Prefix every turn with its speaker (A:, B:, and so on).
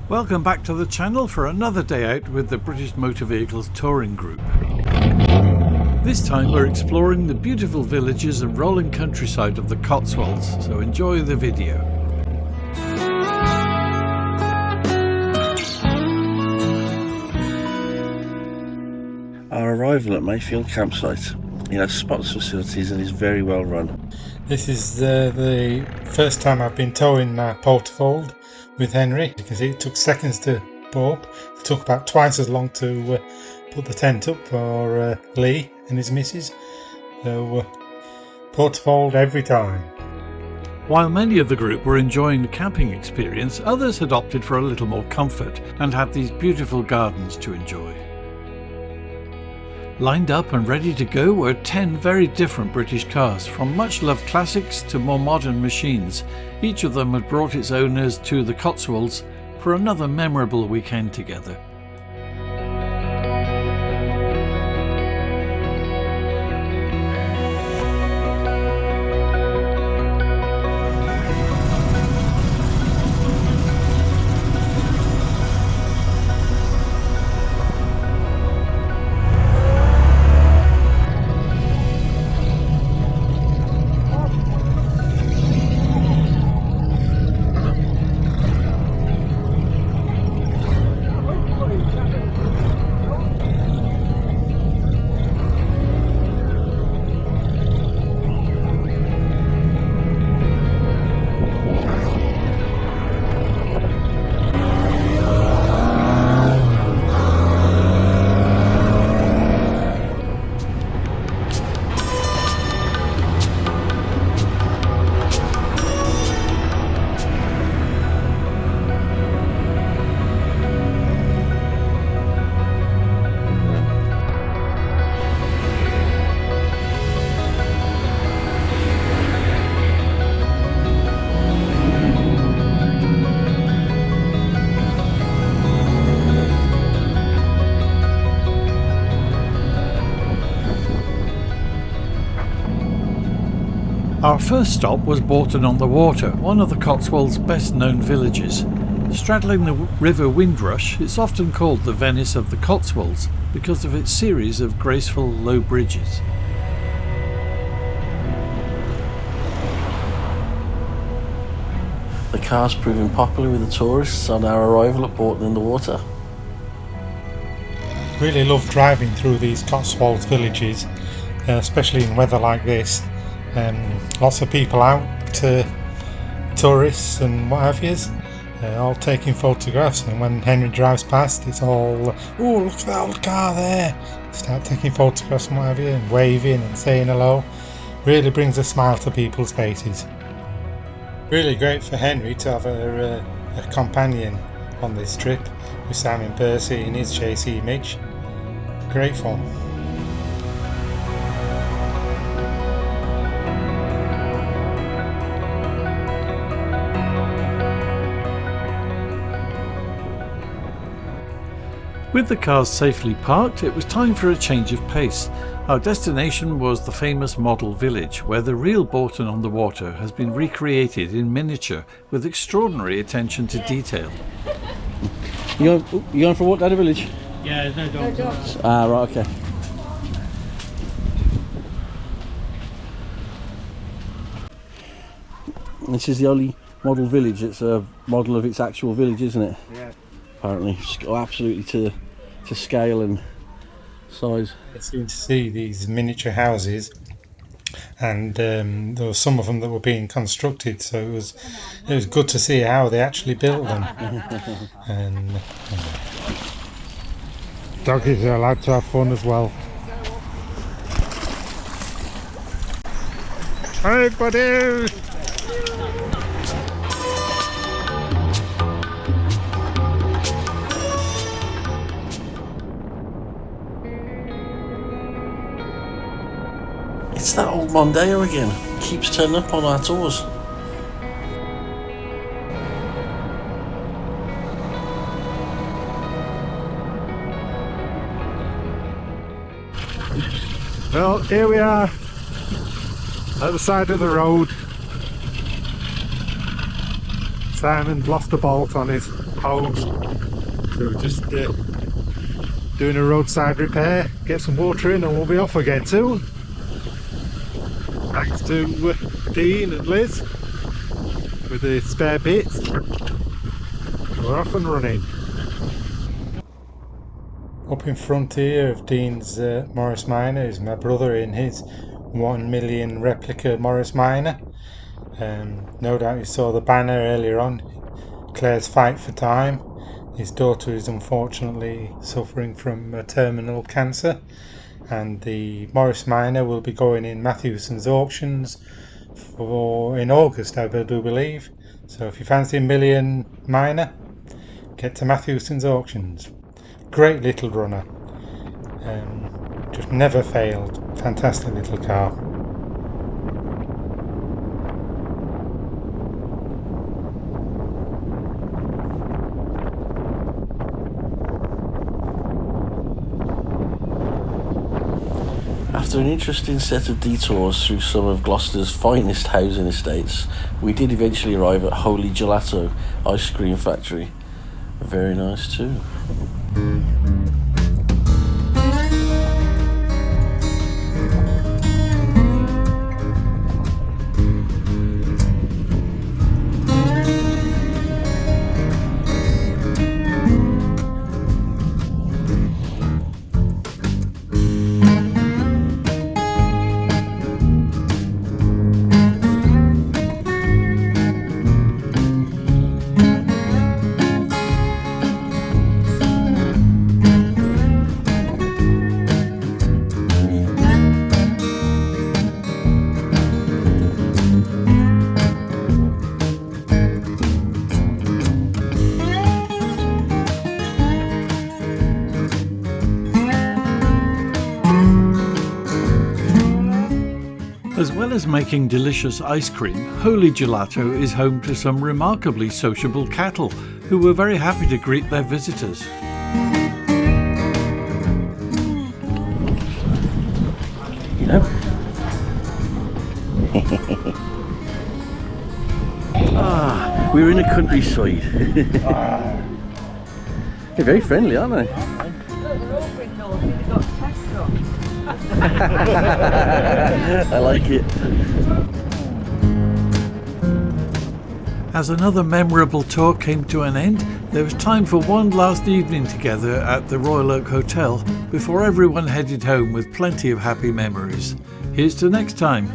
A: Welcome back to the channel for another day out with the British Motor Vehicles Touring Group. This time we're exploring the beautiful villages and rolling countryside of the Cotswolds, so enjoy the video.
B: Our arrival at Mayfield campsite, it has spots facilities and is very well run.
C: This is the first time I've been towing Bourton with Henry, because it took seconds to pull up. It took about twice as long to put the tent up for Lee and his missus. So Bourton every time.
A: While many of the group were enjoying the camping experience, others had opted for a little more comfort and had these beautiful gardens to enjoy. Lined up and ready to go were 10 very different British cars, from much-loved classics to more modern machines. Each of them had brought its owners to the Cotswolds for another memorable weekend together. Our first stop was Bourton-on-the-Water, one of the Cotswolds' best-known villages. Straddling the River Windrush, it's often called the Venice of the Cotswolds because of its series of graceful low bridges.
B: The car's proving popular with the tourists on our arrival at Bourton-on-the-Water.
C: Really love driving through these Cotswolds villages, especially in weather like this. Lots of people out, tourists and what have yous, all taking photographs, and when Henry drives past it's all, oh look at that old car there, start taking photographs and what have you, and waving and saying hello. Really brings a smile to people's faces. Really great for Henry to have a companion on this trip with Simon Percy and his JC Midge. Great fun.
A: With the cars safely parked, it was time for a change of pace. Our destination was the famous model village, where the real Bourton-on-the-Water has been recreated in miniature with extraordinary attention to detail.
B: You going for a walk down the village?
D: Yeah, there's no dogs.
B: Ah, right, okay. This is the only model village. It's a model of its actual village, isn't it?
D: Yeah.
B: Apparently, absolutely to scale and size.
C: It's good to see these miniature houses, and there were some of them that were being constructed, so it was good to see how they actually built them. And doggies are allowed to have fun as well. Hey buddy!
B: It's that old Mondeo again. Keeps turning up on our tours.
C: Well, here we are at the side of the road. Simon's lost a bolt on his post. So we're just doing a roadside repair, get some water in and we'll be off again soon. Thanks to Dean and Liz with the spare bits. We're off and running. Up in front here of Dean's Morris Minor is my brother in his 1 million replica Morris Minor. No doubt you saw the banner earlier on, Claire's Fight for Time. His daughter is unfortunately suffering from terminal cancer, and the Morris Minor will be going in Matthewson's auctions in August, I do believe. So if you fancy a million Minor, get to Matthewson's auctions. Great little runner, just never failed. Fantastic little car.
B: After an interesting set of detours through some of Gloucester's finest housing estates, we did eventually arrive at Holy Gelato ice cream factory. Very nice too.
A: As well as making delicious ice cream, Holy Gelato is home to some remarkably sociable cattle who were very happy to greet their visitors.
B: You know? We're in a countryside. They're very friendly, aren't they? I like it.
A: As another memorable tour came to an end, there was time for one last evening together at the Royal Oak Hotel before everyone headed home with plenty of happy memories. Here's to next time.